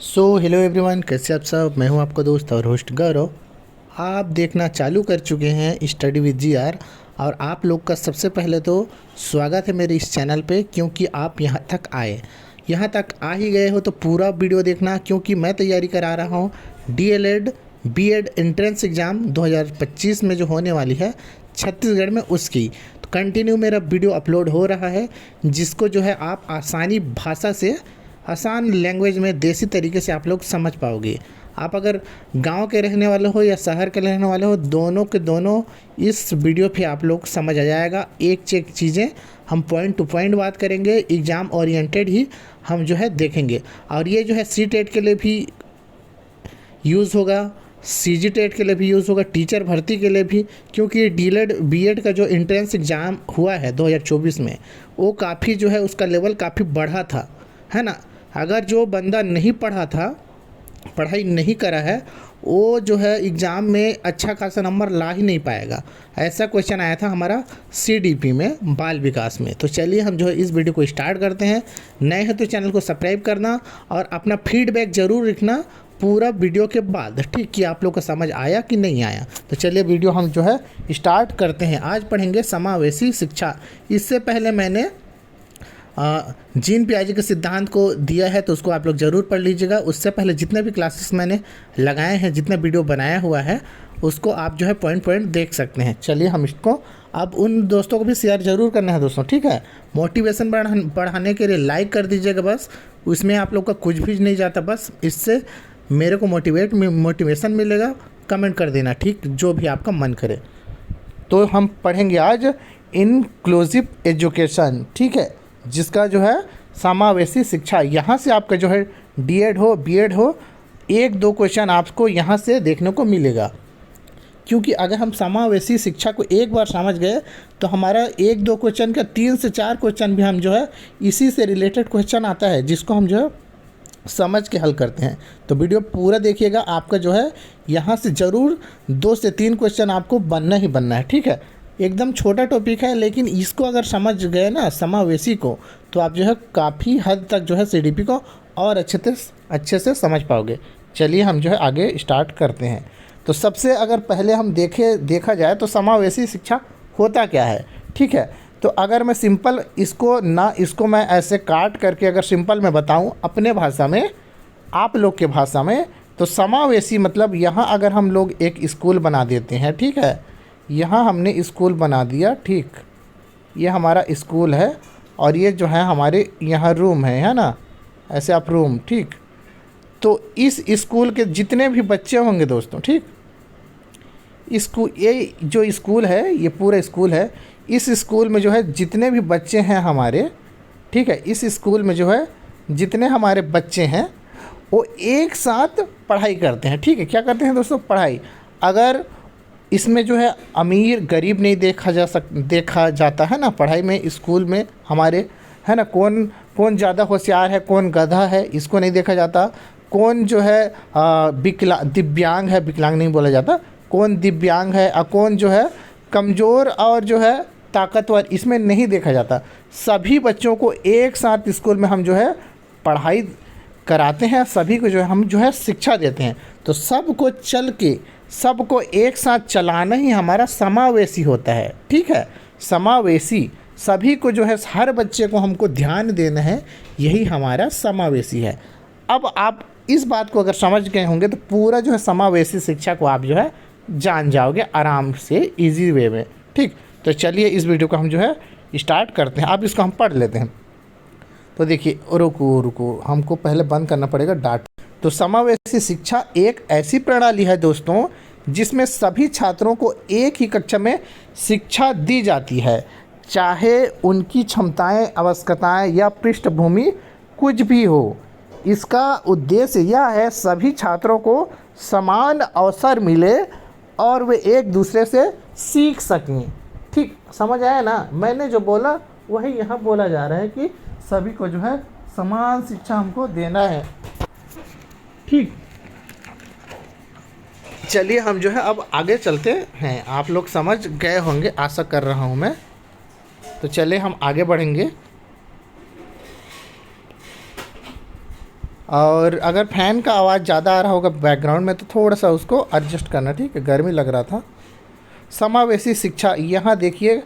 Hello everyone, कैसे आप सब। मैं हूं आपका दोस्त और होस्ट गौरव। आप देखना चालू कर चुके हैं स्टडी विद जीआर। और आप लोग का सबसे पहले तो स्वागत है मेरे इस चैनल पे, क्योंकि आप यहां तक आए। यहां तक आ ही गए हो तो पूरा वीडियो देखना, क्योंकि मैं तैयारी करा रहा हूं डीएलएड बीएड एंट्रेंस एग्ज़ाम 2025 में जो होने वाली है छत्तीसगढ़ में, उसकी। तो कंटिन्यू मेरा वीडियो अपलोड हो रहा है, जिसको जो है आप आसानी भाषा से, आसान लैंग्वेज में, देसी तरीके से आप लोग समझ पाओगे। आप अगर गांव के रहने वाले हो या शहर के रहने वाले हो, दोनों के दोनों इस वीडियो पे आप लोग समझ आ जाएगा। एक से एक चीज़ें हम पॉइंट टू पॉइंट बात करेंगे, एग्ज़ाम ओरिएंटेड ही हम जो है देखेंगे। और ये जो है सी टेट के लिए भी यूज़ होगा, सीजी टेट के लिए भी यूज़ होगा, टीचर भर्ती के लिए भी। क्योंकि डीएलएड बीएड का जो एंट्रेंस एग्ज़ाम हुआ है 2024 में, वो काफ़ी जो है उसका लेवल काफ़ी बढ़ा था, है ना। अगर जो बंदा नहीं पढ़ा था, पढ़ाई नहीं करा है, वो जो है एग्ज़ाम में अच्छा खासा नंबर ला ही नहीं पाएगा। ऐसा क्वेश्चन आया था हमारा सीडीपी में, बाल विकास में। तो चलिए हम जो है इस वीडियो को स्टार्ट करते हैं। नए हैं तो चैनल को सब्सक्राइब करना और अपना फीडबैक ज़रूर लिखना पूरा वीडियो के बाद, ठीक, कि आप लोग को समझ आया कि नहीं आया। तो चलिए वीडियो हम जो है स्टार्ट करते हैं। आज पढ़ेंगे समावेशी शिक्षा। इससे पहले मैंने जीन पियाजे के सिद्धांत को दिया है, तो उसको आप लोग ज़रूर पढ़ लीजिएगा। उससे पहले जितने भी क्लासेस मैंने लगाए हैं, जितना वीडियो बनाया हुआ है, उसको आप जो है पॉइंट पॉइंट देख सकते हैं। चलिए हम इसको अब उन दोस्तों को भी शेयर ज़रूर करना है दोस्तों, ठीक है। मोटिवेशन बढ़ाने के लिए लाइक कर दीजिएगा बस, उसमें आप लोग का कुछ भी नहीं जाता, बस इससे मेरे को मोटिवेशन मिलेगा। कमेंट कर देना, ठीक, जो भी आपका मन करे। तो हम पढ़ेंगे आज इनक्लूसिव एजुकेशन, ठीक है, जिसका जो है समावेशी शिक्षा। यहाँ से आपका जो है डीएड हो बीएड हो, एक दो क्वेश्चन आपको यहाँ से देखने को मिलेगा। क्योंकि अगर हम समावेशी शिक्षा को एक बार समझ गए तो हमारा एक दो क्वेश्चन का 3 से 4 क्वेश्चन भी हम जो है इसी से रिलेटेड क्वेश्चन आता है, जिसको हम जो है समझ के हल करते हैं। तो वीडियो पूरा देखिएगा, आपका जो है यहाँ से ज़रूर 2 से 3 क्वेश्चन आपको बनना ही बनना है, ठीक है। एकदम छोटा टॉपिक है, लेकिन इसको अगर समझ गए ना समावेशी को, तो आप जो है काफ़ी हद तक जो है सीडीपी को और अच्छे से समझ पाओगे। चलिए हम जो है आगे स्टार्ट करते हैं। तो सबसे अगर पहले हम देखा जाए तो समावेशी शिक्षा होता क्या है, ठीक है। तो अगर मैं सिंपल इसको मैं ऐसे काट करके अगर सिंपल मैं बताऊं अपने भाषा में, आप लोग के भाषा में, तो समावेशी मतलब यहाँ अगर हम लोग एक स्कूल बना देते हैं, ठीक है, यहाँ हमने स्कूल बना दिया, ठीक, ये हमारा स्कूल है और ये जो है हमारे यहाँ रूम है ना, ऐसे आप रूम, ठीक। तो इस स्कूल के जितने भी बच्चे होंगे दोस्तों, ठीक, ये जो स्कूल है, ये पूरा स्कूल है। इस स्कूल में जो है जितने भी बच्चे हैं हमारे, ठीक है, इस स्कूल में जो है जितने हमारे बच्चे हैं वो एक साथ पढ़ाई करते हैं, ठीक है। क्या करते हैं दोस्तों? पढ़ाई। अगर इसमें जो है अमीर गरीब नहीं देखा जाता है ना पढ़ाई में, स्कूल में हमारे, है ना, कौन ज़्यादा होशियार है, कौन गधा है, इसको नहीं देखा जाता। कौन जो है दिव्यांग है, विकलांग नहीं बोला जाता, कौन दिव्यांग है और कौन जो है कमज़ोर और जो है ताकतवर, इसमें नहीं देखा जाता। सभी बच्चों को एक साथ स्कूल में हम जो है पढ़ाई कराते हैं, सभी को जो है हम जो है शिक्षा देते हैं। तो सबको एक साथ चलाना ही हमारा समावेशी होता है, ठीक है। समावेशी, सभी को जो है, हर बच्चे को हमको ध्यान देना है, यही हमारा समावेशी है। अब आप इस बात को अगर समझ गए होंगे तो पूरा जो है समावेशी शिक्षा को आप जो है जान जाओगे आराम से, इजी वे में, ठीक। तो चलिए इस वीडियो को हम जो है स्टार्ट करते हैं। अब इसको हम पढ़ लेते हैं। तो देखिए, रुको हमको पहले बंद करना पड़ेगा डाटा। तो समावेशी शिक्षा एक ऐसी प्रणाली है दोस्तों, जिसमें सभी छात्रों को एक ही कक्षा में शिक्षा दी जाती है, चाहे उनकी क्षमताएं, आवश्यकताएं या पृष्ठभूमि कुछ भी हो। इसका उद्देश्य यह है सभी छात्रों को समान अवसर मिले और वे एक दूसरे से सीख सकें, ठीक। समझ आया ना? मैंने जो बोला वही यहाँ बोला जा रहा है कि सभी को जो है समान शिक्षा हमको देना है, ठीक। चलिए हम जो है अब आगे चलते हैं। आप लोग समझ गए होंगे, आशा कर रहा हूँ मैं। तो चलिए हम आगे बढ़ेंगे। और अगर फ़ैन का आवाज़ ज़्यादा आ रहा होगा बैकग्राउंड में तो थोड़ा सा उसको एडजस्ट करना, ठीक है, गर्मी लग रहा था। समावेशी शिक्षा, यहाँ देखिए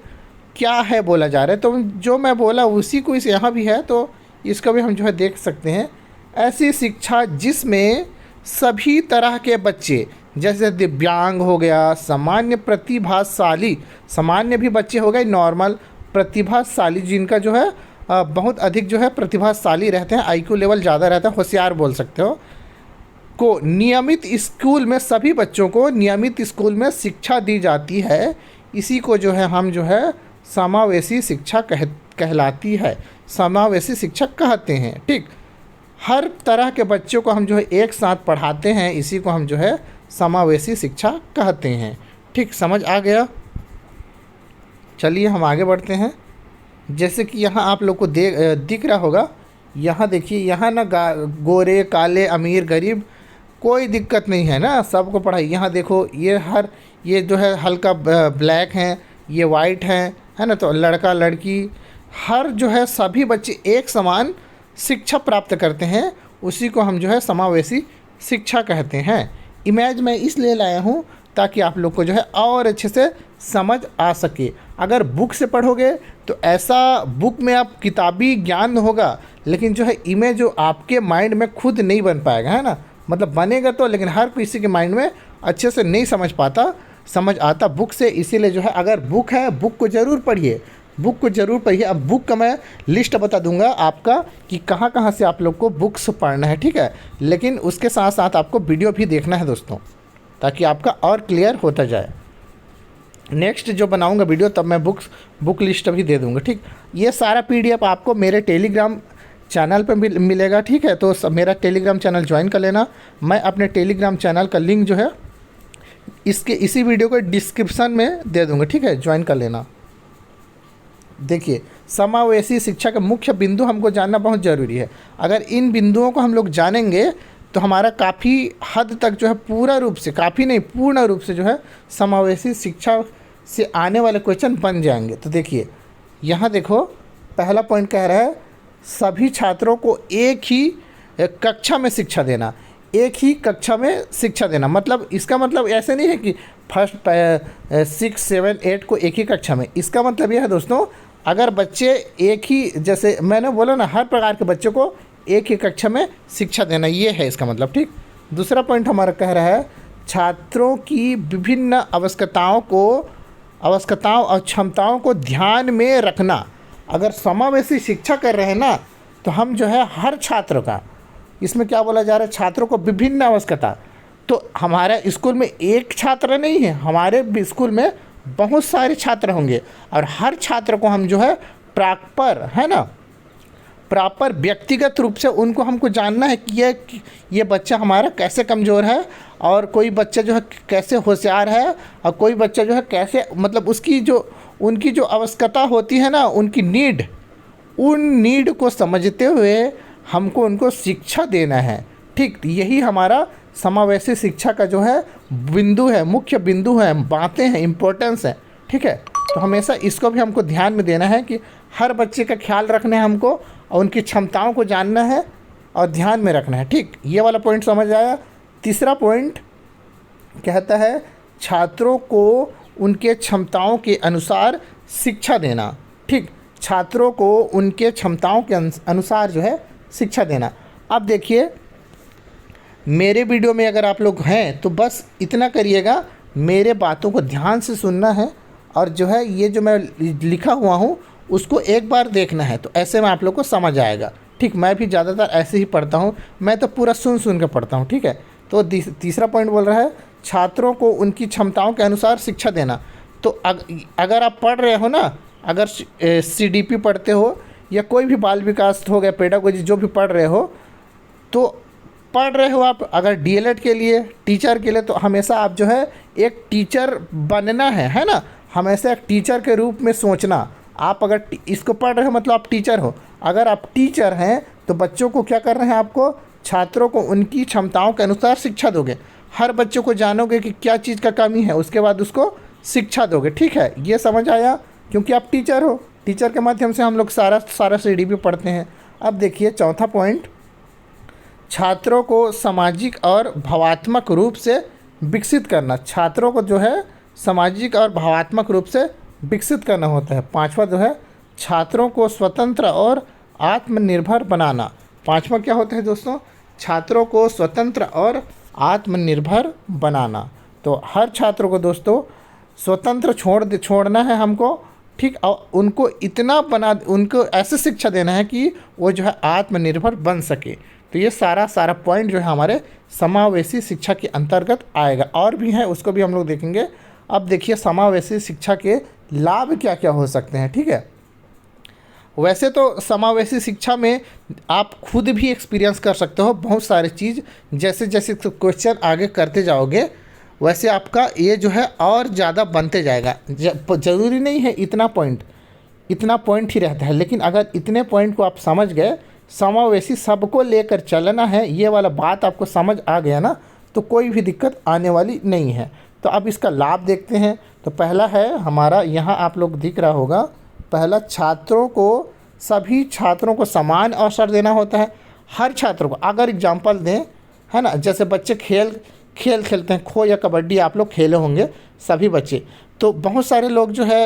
क्या है बोला जा रहा है, तो जो मैं बोला उसी को इस यहाँ भी है, तो इसका भी हम जो है देख सकते हैं। ऐसी शिक्षा जिसमें सभी तरह के बच्चे, जैसे दिव्यांग हो गया, सामान्य प्रतिभाशाली, सामान्य भी बच्चे हो गए, नॉर्मल प्रतिभाशाली जिनका जो है बहुत अधिक जो है प्रतिभाशाली रहते हैं, आईक्यू लेवल ज़्यादा रहता है, होशियार बोल सकते हो, को नियमित स्कूल में, सभी बच्चों को नियमित स्कूल में शिक्षा दी जाती है। इसी को जो है हम जो है समावेशी शिक्षा कहलाती है, समावेशी शिक्षा कहते हैं। ठीक, हर तरह के बच्चों को हम जो है एक साथ पढ़ाते हैं, इसी को हम जो है समावेशी शिक्षा कहते हैं। ठीक, समझ आ गया। चलिए हम आगे बढ़ते हैं। जैसे कि यहाँ आप लोग को दिख रहा होगा, यहाँ देखिए, यहाँ ना गोरे काले अमीर गरीब कोई दिक्कत नहीं है ना, सबको पढ़ाई। यहाँ देखो ये जो है हल्का ब्लैक हैं, ये वाइट हैं, है ना, तो लड़का लड़की हर जो है सभी बच्चे एक समान शिक्षा प्राप्त करते हैं, उसी को हम जो है समावेशी शिक्षा कहते हैं। इमेज मैं इसलिए लाया हूँ ताकि आप लोग को जो है और अच्छे से समझ आ सके। अगर बुक से पढ़ोगे तो ऐसा बुक में आप किताबी ज्ञान होगा, लेकिन जो है इमेज जो आपके माइंड में खुद नहीं बन पाएगा, है ना, मतलब बनेगा तो, लेकिन हर किसी के माइंड में अच्छे से नहीं समझ आता बुक से। इसीलिए जो है अगर बुक है, बुक को ज़रूर पढ़िए, बुक को ज़रूर पढ़िए। अब बुक का मैं लिस्ट बता दूंगा आपका कि कहाँ कहाँ से आप लोग को बुक्स पढ़ना है, ठीक है, लेकिन उसके साथ साथ आपको वीडियो भी देखना है दोस्तों, ताकि आपका और क्लियर होता जाए। नेक्स्ट जो बनाऊंगा वीडियो तब मैं बुक लिस्ट भी दे दूंगा। ठीक, ये सारा PDF आपको मेरे टेलीग्राम चैनल पे मिलेगा, ठीक है, तो मेरा टेलीग्राम चैनल ज्वाइन कर लेना। मैं अपने टेलीग्राम चैनल का लिंक जो है इसी वीडियो के डिस्क्रिप्शन में दे दूंगा, ठीक है, ज्वाइन कर लेना। देखिए, समावेशी शिक्षा का मुख्य बिंदु हमको जानना बहुत ज़रूरी है। अगर इन बिंदुओं को हम लोग जानेंगे तो हमारा काफ़ी हद तक जो है पूरा रूप से, काफ़ी नहीं पूर्ण रूप से जो है समावेशी शिक्षा से आने वाले क्वेश्चन बन जाएंगे। तो देखिए, यहाँ देखो पहला पॉइंट कह रहा है सभी छात्रों को एक ही कक्षा में शिक्षा देना। एक ही कक्षा में शिक्षा देना मतलब, इसका मतलब ऐसे नहीं है कि फर्स्ट 6, 7, 8 को एक ही कक्षा में। इसका मतलब यह है दोस्तों, अगर बच्चे एक ही, जैसे मैंने बोला ना, हर प्रकार के बच्चों को एक ही कक्षा में शिक्षा देना, ये है इसका मतलब। ठीक, दूसरा पॉइंट हमारा कह रहा है छात्रों की विभिन्न आवश्यकताओं और क्षमताओं को ध्यान में रखना। अगर समावेशी शिक्षा कर रहे हैं ना, तो हम जो है हर छात्र का, इसमें क्या बोला जा रहा है, छात्रों को विभिन्न आवश्यकता। तो हमारे स्कूल में एक छात्र नहीं है, हमारे स्कूल में बहुत सारे छात्र होंगे, और हर छात्र को हम जो है प्रॉपर व्यक्तिगत रूप से उनको हमको जानना है कि ये बच्चा हमारा कैसे कमज़ोर है, और कोई बच्चा जो है कैसे होशियार है, और कोई बच्चा जो है कैसे, मतलब उनकी जो आवश्यकता होती है ना, उनकी उन नीड को समझते हुए हमको उनको शिक्षा देना है। ठीक, यही हमारा समावेशी शिक्षा का जो है बिंदु है, मुख्य बिंदु है, बातें हैं, इम्पोर्टेंस है। ठीक है, तो हमेशा इसको भी हमको ध्यान में देना है कि हर बच्चे का ख्याल रखना है हमको, और उनकी क्षमताओं को जानना है और ध्यान में रखना है। ठीक, ये वाला पॉइंट समझ आया। तीसरा पॉइंट कहता है छात्रों को उनके क्षमताओं के अनुसार शिक्षा देना। ठीक, छात्रों को उनके क्षमताओं के अनुसार जो है शिक्षा देना। अब देखिए, मेरे वीडियो में अगर आप लोग हैं तो बस इतना करिएगा, मेरे बातों को ध्यान से सुनना है, और जो है ये जो मैं लिखा हुआ हूँ उसको एक बार देखना है, तो ऐसे में आप लोग को समझ आएगा। ठीक, मैं भी ज़्यादातर ऐसे ही पढ़ता हूँ, मैं तो पूरा सुन के पढ़ता हूँ। ठीक है, तो तीसरा पॉइंट बोल रहा है छात्रों को उनकी क्षमताओं के अनुसार शिक्षा देना। तो अगर आप पढ़ रहे हो ना, अगर CDP पढ़ते हो या कोई भी बाल विकास हो गया, पेडागोजी जो भी पढ़ रहे हो, तो पढ़ रहे हो आप अगर DLED के लिए, टीचर के लिए, तो हमेशा आप जो है एक टीचर बनना है ना, हमेशा एक टीचर के रूप में सोचना। आप अगर इसको पढ़ रहे हो मतलब आप टीचर हो। अगर आप टीचर हैं तो बच्चों को क्या करना है, आपको छात्रों को उनकी क्षमताओं के अनुसार शिक्षा दोगे। हर बच्चों को जानोगे कि क्या चीज़ का कमी है, उसके बाद उसको शिक्षा दोगे। ठीक है, ये समझ आया, क्योंकि आप टीचर हो, टीचर के माध्यम से हम लोग सारा CDP पढ़ते हैं। अब देखिए चौथा पॉइंट, छात्रों को सामाजिक और भावात्मक रूप से विकसित करना, छात्रों को जो है सामाजिक और भावात्मक रूप से विकसित करना होता है। पांचवा जो है छात्रों को स्वतंत्र और आत्मनिर्भर बनाना। पांचवा क्या होता है दोस्तों? छात्रों को स्वतंत्र और आत्मनिर्भर बनाना। तो हर छात्र को दोस्तों स्वतंत्र छोड़ना है हमको, ठीक, और उनको ऐसे शिक्षा देना है कि वो जो है आत्मनिर्भर बन सके। तो ये सारा पॉइंट जो है हमारे समावेशी शिक्षा के अंतर्गत आएगा। और भी है, उसको भी हम लोग देखेंगे। अब देखिए समावेशी शिक्षा के लाभ क्या क्या हो सकते हैं, ठीक है। वैसे तो समावेशी शिक्षा में आप खुद भी एक्सपीरियंस कर सकते हो बहुत सारी चीज़, जैसे जैसे क्वेश्चन आगे करते जाओगे वैसे आपका ये जो है और ज़्यादा बनते जाएगा। ज़रूरी नहीं है इतना पॉइंट ही रहता है, लेकिन अगर इतने पॉइंट को आप समझ गए, समावेशी सबको लेकर चलना है, ये वाला बात आपको समझ आ गया ना, तो कोई भी दिक्कत आने वाली नहीं है। तो अब इसका लाभ देखते हैं। तो पहला है हमारा, यहाँ आप लोग दिख रहा होगा, पहला सभी छात्रों को समान अवसर देना होता है। हर छात्र को, अगर एग्जाम्पल दें, है ना, जैसे बच्चे खेल खेलते हैं, खो या कबड्डी आप लोग खेले होंगे सभी बच्चे। तो बहुत सारे लोग जो है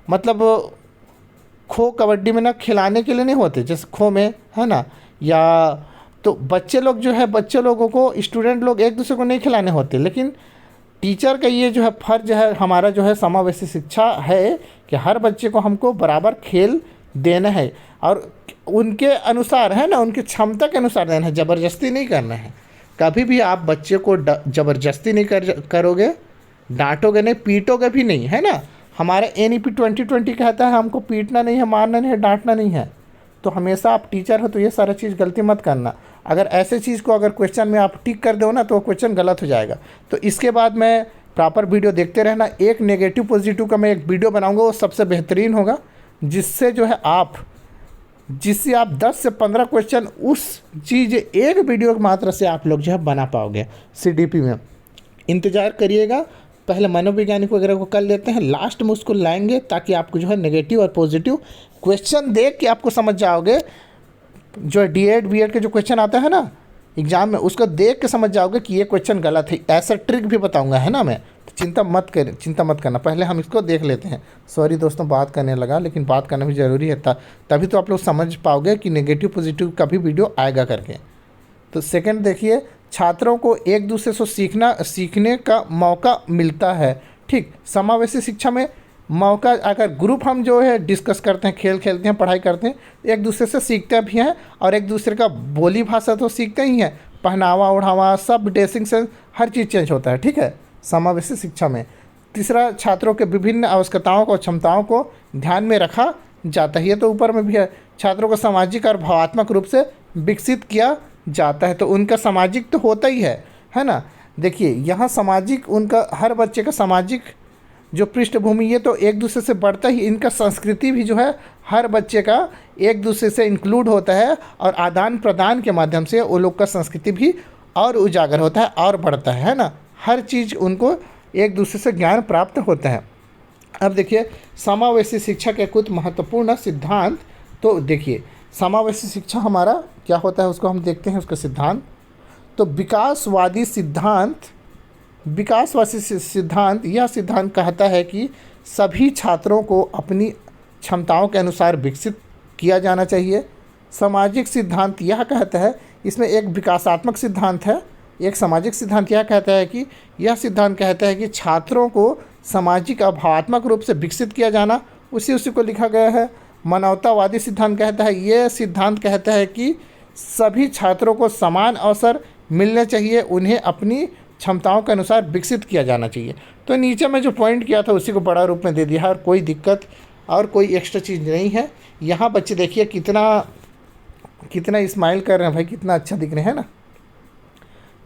मतलब खो कबड्डी में ना खिलाने के लिए नहीं होते, जैसे खो में, है ना, या तो बच्चे लोगों को, स्टूडेंट लोग एक दूसरे को नहीं खिलाने होते, लेकिन टीचर का ये जो है फर्ज है हमारा, जो है समावेशी शिक्षा है कि हर बच्चे को हमको बराबर खेल देना है और उनके अनुसार, है ना, उनकी क्षमता के अनुसार देना है, ज़बरदस्ती नहीं करना है। कभी भी आप बच्चे को ज़बरदस्ती नहीं करोगे, डांटोगे नहीं, पीटोगे भी नहीं, है ना। हमारा NEP 2020 कहता है हमको पीटना नहीं है, मारना नहीं है, डांटना नहीं है। तो हमेशा आप टीचर हो तो ये सारा चीज़ गलती मत करना। अगर ऐसे चीज़ को अगर क्वेश्चन में आप टिक कर दो ना, तो वो क्वेश्चन गलत हो जाएगा। तो इसके बाद मैं प्रॉपर वीडियो देखते रहना। एक नेगेटिव पॉजिटिव का मैं एक वीडियो बनाऊँगा, वो सबसे बेहतरीन होगा, जिससे आप 10 से 15 क्वेश्चन उस चीज़ एक वीडियो की मात्रा से आप लोग जो है बना पाओगे CDP में। इंतज़ार करिएगा, पहले मनोवैज्ञानिक वगैरह को कर लेते हैं, लास्ट में उसको लाएंगे, ताकि आपको जो है नेगेटिव और पॉजिटिव क्वेश्चन देख के आपको समझ जाओगे। जो D.Ed B.Ed के जो क्वेश्चन आता है ना एग्ज़ाम में, उसको देख के समझ जाओगे कि ये क्वेश्चन गलत है। ऐसा ट्रिक भी बताऊँगा, है ना मैं। तो चिंता मत करना, पहले हम इसको देख लेते हैं। सॉरी दोस्तों, बात करने लगा, लेकिन बात करना भी ज़रूरी है, तभी तो आप लोग समझ पाओगे कि नेगेटिव पॉजिटिव का भी वीडियो आएगा करके। तो सेकंड देखिए, छात्रों को एक दूसरे से सीखने का मौका मिलता है, ठीक। समावेशी शिक्षा में मौका, अगर ग्रुप हम जो है डिस्कस करते हैं, खेल खेलते हैं, पढ़ाई करते हैं, एक दूसरे से सीखते भी हैं और एक दूसरे का बोली भाषा तो सीखते ही हैं, पहनावा ओढ़ावा सब, ड्रेसिंग सेंस, हर चीज़ चेंज होता है, ठीक है, समावेशी शिक्षा में। तीसरा, छात्रों के विभिन्न आवश्यकताओं को, क्षमताओं को ध्यान में रखा जाता है। ये तो ऊपर में भी है, छात्रों को सामाजिक और भावात्मक रूप से विकसित किया जाता है। तो उनका सामाजिक तो होता ही है ना। देखिए यहाँ सामाजिक, उनका हर बच्चे का सामाजिक जो पृष्ठभूमि, ये तो एक दूसरे से बढ़ता ही, इनका संस्कृति भी जो है हर बच्चे का एक दूसरे से इंक्लूड होता है, और आदान प्रदान के माध्यम से वो लोग का संस्कृति भी और उजागर होता है और बढ़ता है ना। हर चीज़ उनको एक दूसरे से ज्ञान प्राप्त होता है। अब देखिए समावेशी शिक्षा के कुछ महत्वपूर्ण सिद्धांत। तो देखिए समावेशी शिक्षा हमारा क्या होता है, उसको हम देखते हैं, उसका सिद्धांत। तो विकासवादी सिद्धांत यह सिद्धांत कहता है कि सभी छात्रों को अपनी क्षमताओं के अनुसार विकसित किया जाना चाहिए। सामाजिक सिद्धांत यह कहता है, इसमें एक विकासात्मक सिद्धांत है, एक सामाजिक सिद्धांत यह कहता है कि यह सिद्धांत कहता है कि छात्रों को सामाजिक और भावात्मक रूप से विकसित किया जाना, उसी को लिखा गया है। मानवतावादी सिद्धांत कहता है, यह सिद्धांत कहता है कि सभी छात्रों को समान अवसर मिलने चाहिए, उन्हें अपनी क्षमताओं के अनुसार विकसित किया जाना चाहिए। तो नीचे में जो पॉइंट किया था उसी को बड़ा रूप में दे दिया है, और कोई दिक्कत और कोई एक्स्ट्रा चीज़ नहीं है। यहाँ बच्चे देखिए कितना स्माइल कर रहे हैं भाई, कितना अच्छा दिख रहे हैं ना।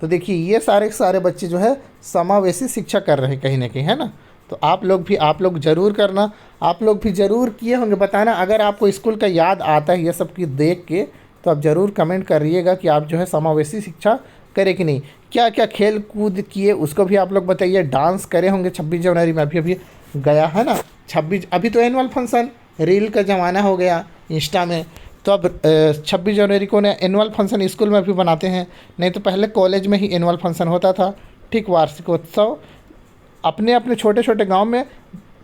तो देखिए ये सारे बच्चे जो है समावेशी शिक्षा कर रहे हैं कहीं ना कहीं, है ना। तो आप लोग ज़रूर करना, आप लोग भी ज़रूर किए होंगे। बताना अगर आपको स्कूल का याद आता है ये सब की देख के, तो आप ज़रूर कमेंट करिएगा कि आप जो है समावेशी शिक्षा करें कि नहीं। क्या क्या खेल कूद किए उसको भी आप लोग बताइए। डांस करे होंगे 26 जनवरी में, अभी गया है ना 26, अभी तो एनुअल फंक्शन रील का ज़माना हो गया इंस्टा में, तो अब 26 जनवरी को ने एनुअल फंक्शन स्कूल में भी बनाते हैं, नहीं तो पहले कॉलेज में ही एनुअल फंक्शन होता था। ठीक, वार्षिकोत्सव अपने अपने छोटे छोटे गांव में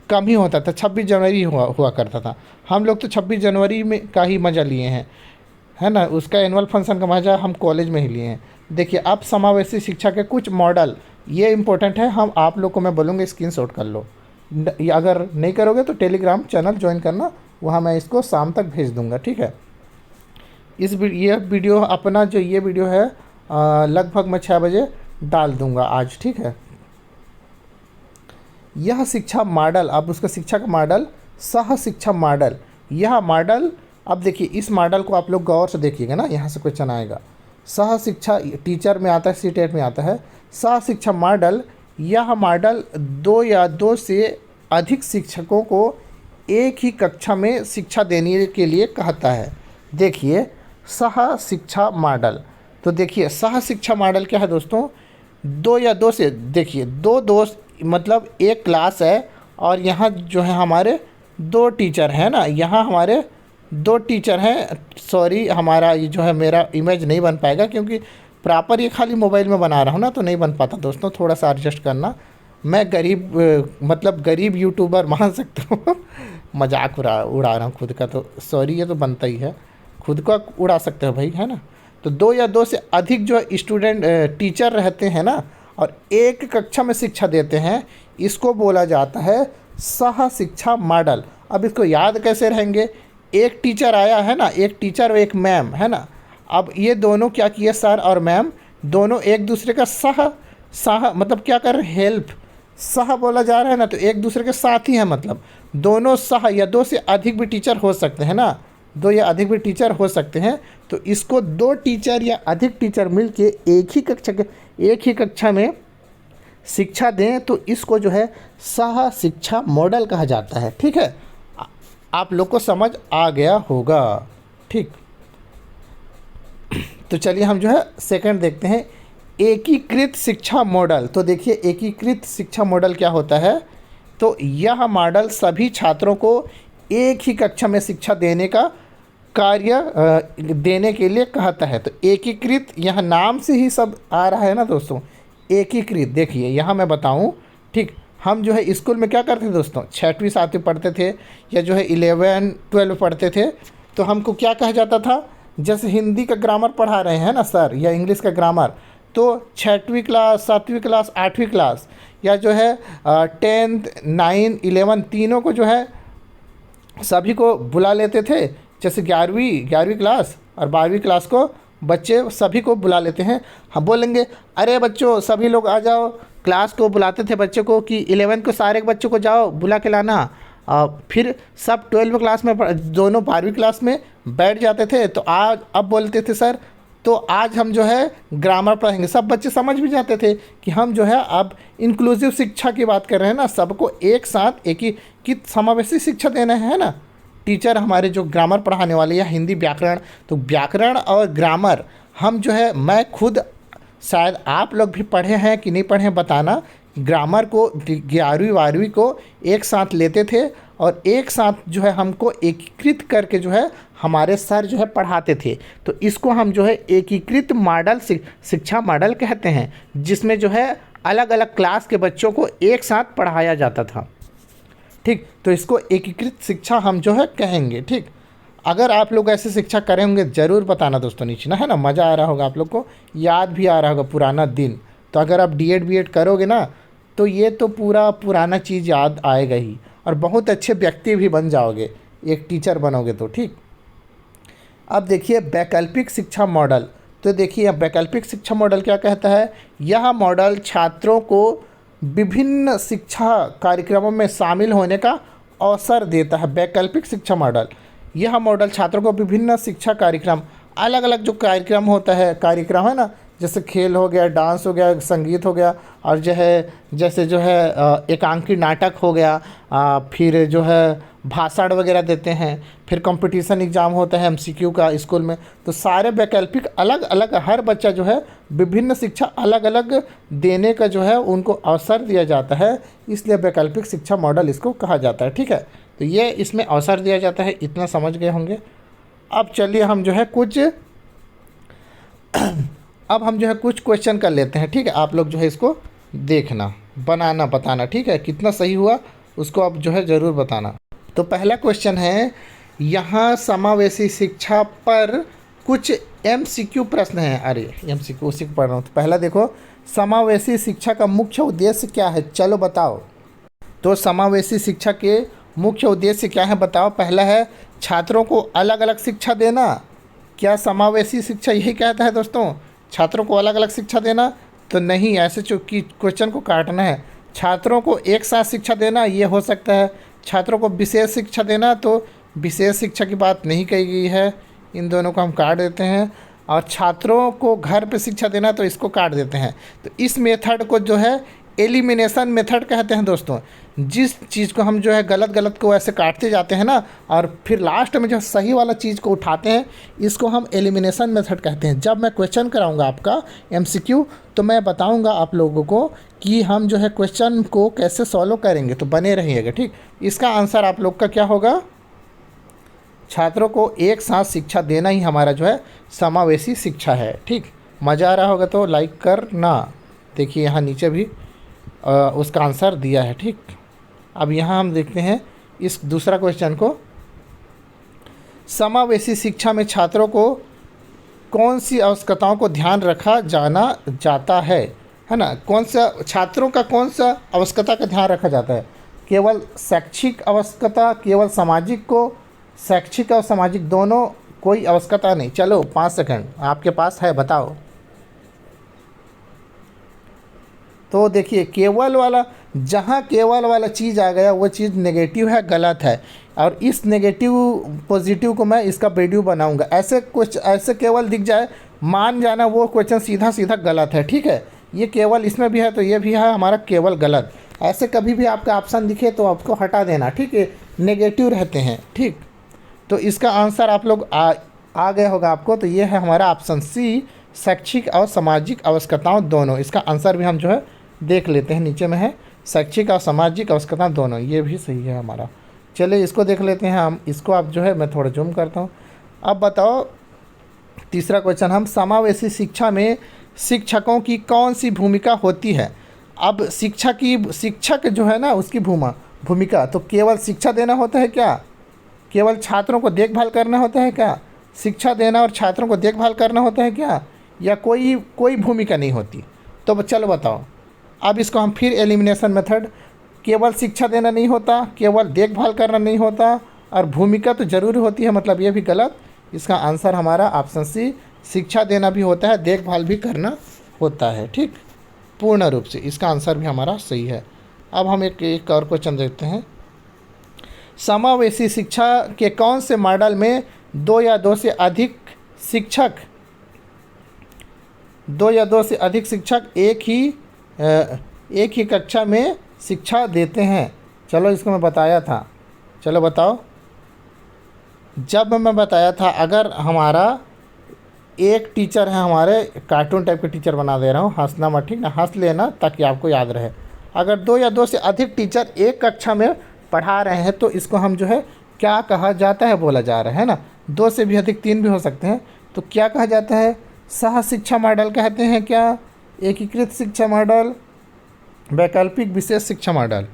कम ही होता था, 26 जनवरी हुआ करता था। हम लोग तो 26 जनवरी में का ही मज़ा लिए हैं, है ना, उसका एनुअल फंक्शन का मज़ा हम कॉलेज में ही लिए हैं। देखिए, अब समावेशी शिक्षा के कुछ मॉडल, ये इम्पोर्टेंट है, हम आप लोग को मैं बोलूँगा स्क्रीनशॉट कर लो। अगर नहीं करोगे तो टेलीग्राम चैनल ज्वाइन करना, वहाँ मैं इसको शाम तक भेज दूँगा। ठीक है, ये वीडियो अपना जो ये वीडियो है लगभग मैं 6 बजे डाल दूँगा आज। ठीक है, यह शिक्षा मॉडल, अब उसका शिक्षा का मॉडल सह शिक्षा मॉडल, यह मॉडल, अब देखिए इस मॉडल को आप लोग गौर से देखिएगा ना, यहाँ से क्वेश्चन आएगा। सह शिक्षा टीचर में आता है, सीटेट में आता है। सह शिक्षा मॉडल, यह मॉडल 2 या 2 से अधिक शिक्षकों को एक ही कक्षा में शिक्षा देने के लिए कहता है। देखिए सह शिक्षा मॉडल, तो देखिए सह शिक्षा मॉडल क्या है दोस्तों, 2 या 2 से, देखिए 2 दोस्त मतलब एक क्लास है और यहाँ जो है हमारे 2 टीचर हैं ना, यहाँ हमारे 2 टीचर हैं। सॉरी, हमारा ये जो है मेरा इमेज नहीं बन पाएगा क्योंकि प्रॉपर ये खाली मोबाइल में बना रहा हूँ ना, तो नहीं बन पाता दोस्तों, थोड़ा सा एडजस्ट करना। मैं गरीब यूट्यूबर मान सकता हूँ मजाक उड़ा रहा हूँ खुद का, तो सॉरी, ये तो बनता ही है, खुद का उड़ा सकते हो भाई, है ना। तो 2 या 2 से अधिक जो स्टूडेंट टीचर रहते हैं ना और एक कक्षा में शिक्षा देते हैं, इसको बोला जाता है सह शिक्षा मॉडल। अब इसको याद कैसे रहेंगे, एक टीचर आया है ना, एक टीचर और एक मैम है ना, अब ये दोनों क्या किए, सर और मैम दोनों एक दूसरे का सह मतलब क्या कर रहे हैं, हेल्प, सह बोला जा रहा है ना, तो एक दूसरे के साथ ही है, मतलब दोनों सह या 2 से अधिक भी टीचर हो सकते हैं ना, 2 या अधिक भी टीचर हो सकते हैं। तो इसको 2 टीचर या अधिक टीचर मिलके एक ही कक्षा में शिक्षा दें, तो इसको जो है सह शिक्षा मॉडल कहा जाता है। ठीक है, आप लोग को समझ आ गया होगा। ठीक, तो चलिए हम जो है सेकंड देखते हैं, एकीकृत शिक्षा मॉडल। तो देखिए एकीकृत शिक्षा मॉडल क्या होता है, तो यह मॉडल सभी छात्रों को एक ही कक्षा में शिक्षा देने का कार्य देने के लिए कहता है। तो एकीकृत, यह नाम से ही सब आ रहा है ना दोस्तों, एकीकृत। देखिए यहाँ मैं बताऊँ, ठीक, हम जो है स्कूल में क्या करते थे दोस्तों, 6वीं 7वीं पढ़ते थे या जो है 11 12 पढ़ते थे, तो हमको क्या कहा जाता था, जैसे हिंदी का ग्रामर पढ़ा रहे हैं ना सर, या इंग्लिश का ग्रामर, तो 6वीं क्लास 7वीं क्लास 8वीं क्लास या जो है 10th 9 11 तीनों को जो है सभी को बुला लेते थे। जैसे 11वीं क्लास और 12वीं क्लास को बच्चे सभी को बुला लेते हैं। हम बोलेंगे अरे बच्चों सभी लोग आ जाओ, क्लास को बुलाते थे बच्चों को कि 11th को सारे बच्चों को जाओ बुला के लाना। फिर सब 12वीं क्लास में दोनों 12वीं क्लास में बैठ जाते थे। तो आज अब बोलते थे सर तो आज हम जो है ग्रामर पढ़ेंगे। सब बच्चे समझ भी जाते थे कि हम जो है अब इंक्लूसिव शिक्षा की बात कर रहे हैं ना, सबको एक साथ एक ही की समावेशी शिक्षा देना है ना। टीचर हमारे जो ग्रामर पढ़ाने वाले या हिंदी व्याकरण, तो व्याकरण और ग्रामर हम जो है, मैं खुद शायद आप लोग भी पढ़े हैं कि नहीं पढ़े हैं बताना, ग्रामर को 11वीं 12वीं को एक साथ लेते थे और एक साथ जो है हमको एकीकृत करके जो है हमारे सर जो है पढ़ाते थे। तो इसको हम जो है एकीकृत मॉडल शिक्षा मॉडल कहते हैं, जिसमें जो है अलग अलग क्लास के बच्चों को एक साथ पढ़ाया जाता था। ठीक, तो इसको एकीकृत शिक्षा हम जो है कहेंगे। ठीक, अगर आप लोग ऐसे शिक्षा करे होंगे ज़रूर बताना दोस्तों नीचे ना, है ना। मज़ा आ रहा होगा आप लोग को, याद भी आ रहा होगा पुराना दिन। तो अगर आप डीएड बीएड करोगे ना तो ये तो पूरा पुराना चीज़ याद आएगा ही, और बहुत अच्छे व्यक्ति भी बन जाओगे, एक टीचर बनोगे तो। ठीक, अब देखिए वैकल्पिक शिक्षा मॉडल। तो देखिए वैकल्पिक शिक्षा मॉडल क्या कहता है, यह मॉडल छात्रों को विभिन्न शिक्षा कार्यक्रमों में शामिल होने का अवसर देता है। वैकल्पिक शिक्षा मॉडल, यह मॉडल छात्रों को विभिन्न शिक्षा कार्यक्रम, अलग अलग जो कार्यक्रम है ना, जैसे खेल हो गया, डांस हो गया, संगीत हो गया, और जैसे जो है एकांकी नाटक हो गया, फिर जो है भाषण वगैरह देते हैं, फिर कंपटीशन एग्ज़ाम होता है एमसीक्यू का स्कूल में। तो सारे वैकल्पिक अलग अलग, हर बच्चा जो है विभिन्न शिक्षा अलग अलग देने का जो है उनको अवसर दिया जाता है, इसलिए वैकल्पिक शिक्षा मॉडल इसको कहा जाता है। ठीक है, तो ये इसमें अवसर दिया जाता है, इतना समझ गए होंगे। अब चलिए हम जो है कुछ अब हम जो है कुछ क्वेश्चन कर लेते हैं, ठीक है। आप लोग जो है इसको देखना, बनाना, बताना, ठीक है। कितना सही हुआ उसको आप जो है ज़रूर बताना। तो पहला क्वेश्चन है, यहाँ समावेशी शिक्षा पर कुछ MCQ प्रश्न हैं। अरे MCQ उसी को पढ़ रहा हूँ। तो पहला देखो, समावेशी शिक्षा का मुख्य उद्देश्य क्या है, चलो बताओ। तो समावेशी शिक्षा के मुख्य उद्देश्य क्या है बताओ। पहला है छात्रों को अलग अलग शिक्षा देना। क्या समावेशी शिक्षा यही कहता है दोस्तों, छात्रों को अलग अलग शिक्षा देना? तो नहीं, ऐसे चूँकि क्वेश्चन को काटना है। छात्रों को एक साथ शिक्षा देना ये हो सकता है, छात्रों को विशेष शिक्षा देना तो विशेष शिक्षा की बात नहीं कही गई है, इन दोनों को हम काट देते हैं। और छात्रों को घर पे शिक्षा देना तो इसको काट देते हैं। तो इस मेथड को जो है एलिमिनेशन मेथड कहते हैं दोस्तों। जिस चीज़ को हम जो है गलत गलत को ऐसे काटते जाते हैं ना, और फिर लास्ट में जो सही वाला चीज़ को उठाते हैं, इसको हम एलिमिनेशन मेथड कहते हैं। जब मैं क्वेश्चन कराऊंगा आपका MCQ तो मैं बताऊंगा आप लोगों को कि हम जो है क्वेश्चन को कैसे सॉल्व करेंगे, तो बने रहिएगा, ठीक। इसका आंसर आप लोग का क्या होगा, छात्रों को एक साथ शिक्षा देना ही हमारा जो है समावेशी शिक्षा है, ठीक। मज़ा आ रहा होगा तो लाइक करना। देखिए यहाँ नीचे भी उसका आंसर दिया है, ठीक। अब यहाँ हम देखते हैं इस दूसरा क्वेश्चन को, समावेशी शिक्षा में छात्रों को कौन सी आवश्यकताओं को ध्यान रखा जाना जाता है ना। कौन सा छात्रों का कौन सा आवश्यकता का ध्यान रखा जाता है, केवल शैक्षिक आवश्यकता, केवल सामाजिक को, शैक्षिक और सामाजिक दोनों, कोई आवश्यकता नहीं। चलो 5 सेकंड आपके पास है, बताओ। तो देखिए केवल वाला, जहाँ केवल वाला चीज़ आ गया वो चीज़ नेगेटिव है, गलत है। और इस नेगेटिव पॉजिटिव को मैं इसका वीडियो बनाऊंगा। ऐसे कुछ ऐसे केवल दिख जाए, मान जाना वो क्वेश्चन सीधा सीधा गलत है, ठीक है। ये केवल इसमें भी है तो ये भी है हमारा केवल गलत। ऐसे कभी भी आपका ऑप्शन दिखे तो आपको हटा देना, ठीक है, नेगेटिव रहते हैं, ठीक। तो इसका आंसर आप लोग आ गया होगा आपको। तो ये है हमारा ऑप्शन C, शैक्षिक और सामाजिक आवश्यकताओं दोनों। इसका आंसर भी हम जो है देख लेते हैं, नीचे में है शैक्षिक और सामाजिक आवश्यकताएं दोनों, ये भी सही है हमारा। चलिए इसको देख लेते हैं हम। इसको आप जो है मैं थोड़ा जूम करता हूँ। अब बताओ तीसरा क्वेश्चन, हम समावेशी शिक्षा में शिक्षकों की कौन सी भूमिका होती है। अब शिक्षक जो है ना उसकी भूमिका तो केवल शिक्षा देना होता है क्या, केवल छात्रों को देखभाल करना होता है क्या, शिक्षा देना और छात्रों को देखभाल करना होता है क्या, या कोई भूमिका नहीं होती। तो चलो बताओ। अब इसको हम फिर एलिमिनेशन मेथड, केवल शिक्षा देना नहीं होता, केवल देखभाल करना नहीं होता, और भूमिका तो ज़रूरी होती है, मतलब ये भी गलत। इसका आंसर हमारा ऑप्शन C, शिक्षा देना भी होता है, देखभाल भी करना होता है, ठीक, पूर्ण रूप से। इसका आंसर भी हमारा सही है। अब हम एक और क्वेश्चन देखते हैं, समावेशी शिक्षा के कौन से मॉडल में दो या दो से अधिक शिक्षक एक ही कक्षा में शिक्षा देते हैं। चलो इसको मैं बताया था, चलो बताओ। जब मैं बताया था, अगर हमारा एक टीचर है, हमारे कार्टून टाइप के टीचर बना दे रहा हूँ, हंसना मत, ठीक ना, हंस लेना ताकि आपको याद रहे। अगर दो या दो से अधिक टीचर एक कक्षा में पढ़ा रहे हैं तो इसको हम जो है क्या कहा जाता है, बोला जा रहा है ना। दो से भी अधिक, 3 भी हो सकते हैं, तो क्या कहा जाता है, सह शिक्षा मॉडल कहते हैं क्या, एकीकृत शिक्षा मॉडल, वैकल्पिक विशेष शिक्षा मॉडल।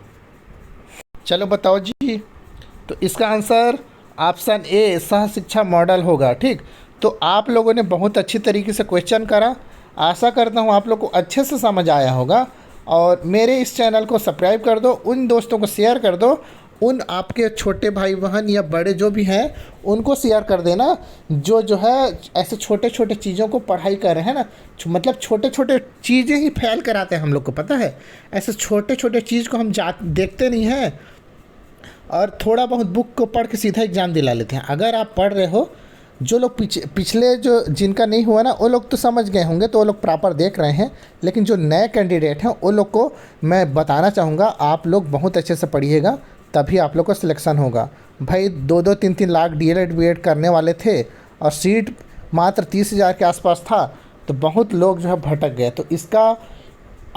चलो बताओ जी। तो इसका आंसर ऑप्शन A, सह शिक्षा मॉडल होगा, ठीक। तो आप लोगों ने बहुत अच्छी तरीके से क्वेश्चन करा, आशा करता हूँ आप लोग को अच्छे से समझ आया होगा। और मेरे इस चैनल को सब्सक्राइब कर दो, उन दोस्तों को शेयर कर दो, उन आपके छोटे भाई बहन या बड़े जो भी हैं उनको शेयर कर देना, जो है ऐसे छोटे छोटे चीज़ों को पढ़ाई कर रहे हैं ना। मतलब छोटे छोटे चीज़ें ही फेल कराते हैं हम लोग को, पता है। ऐसे छोटे छोटे चीज़ को हम देखते नहीं हैं और थोड़ा बहुत बुक को पढ़ के सीधा एग्ज़ाम दिला लेते हैं। अगर आप पढ़ रहे हो, जो लोग पिछले जो जिनका नहीं हुआ ना वो लोग तो समझ गए होंगे, तो वो लोग प्रॉपर देख रहे हैं। लेकिन जो नए कैंडिडेट हैं वो लोग को मैं बताना चाहूँगा, आप लोग बहुत अच्छे से पढ़िएगा, तभी आप लोग का सिलेक्शन होगा। भाई 2-2, 3-3 लाख DLED BEd करने वाले थे और सीट मात्र 30,000 के आसपास था, तो बहुत लोग जो है भटक गए। तो इसका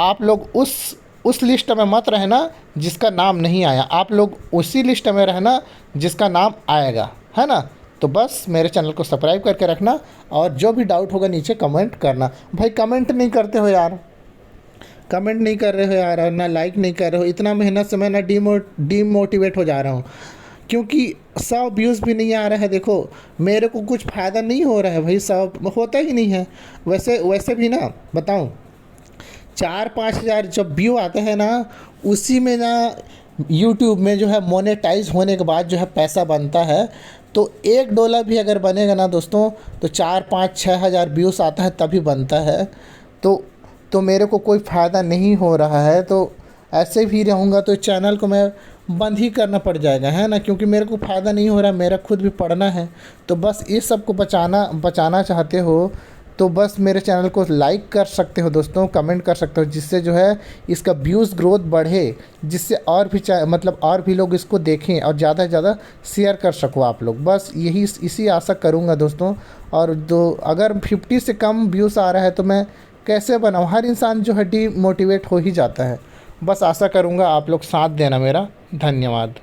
आप लोग उस लिस्ट में मत रहना जिसका नाम नहीं आया, आप लोग उसी लिस्ट में रहना जिसका नाम आएगा, है ना। तो बस मेरे चैनल को सब्सक्राइब करके रखना, और जो भी डाउट होगा नीचे कमेंट करना। भाई कमेंट नहीं करते हो यार, कमेंट नहीं कर रहे हो यार, और ना लाइक नहीं कर रहे हो। इतना मेहनत से मैं ना डीमोटिवेट हो जा रहा हूँ, क्योंकि 100 व्यूज़ भी नहीं आ रहा है। देखो मेरे को कुछ फ़ायदा नहीं हो रहा है भाई, 100 होता ही नहीं है। वैसे वैसे भी ना बताऊँ, 4-5 हज़ार जब व्यू आते हैं ना, उसी में ना यूट्यूब में जो है मोनेटाइज होने के बाद जो है पैसा बनता है। तो $1 भी अगर बनेगा ना दोस्तों, तो 4-5-6 हज़ार व्यूज़ आता है तभी बनता है। तो मेरे को कोई फ़ायदा नहीं हो रहा है, तो ऐसे भी रहूँगा तो चैनल को मैं बंद ही करना पड़ जाएगा, है ना, क्योंकि मेरे को फ़ायदा नहीं हो रहा, मेरा खुद भी पढ़ना है। तो बस इस सब को बचाना चाहते हो तो बस मेरे चैनल को लाइक कर सकते हो दोस्तों, कमेंट कर सकते हो, जिससे जो है इसका व्यूज़ ग्रोथ बढ़े, जिससे और भी मतलब और भी लोग इसको देखें और ज़्यादा से ज़्यादा शेयर कर सको आप लोग। बस यही इसी आशा करूँगा दोस्तों। और अगर 50 से कम व्यूज़ आ रहा है तो मैं कैसे बनाऊँ, हर इंसान जो है डीमोटिवेट हो ही जाता है। बस आशा करूँगा आप लोग साथ देना मेरा। धन्यवाद।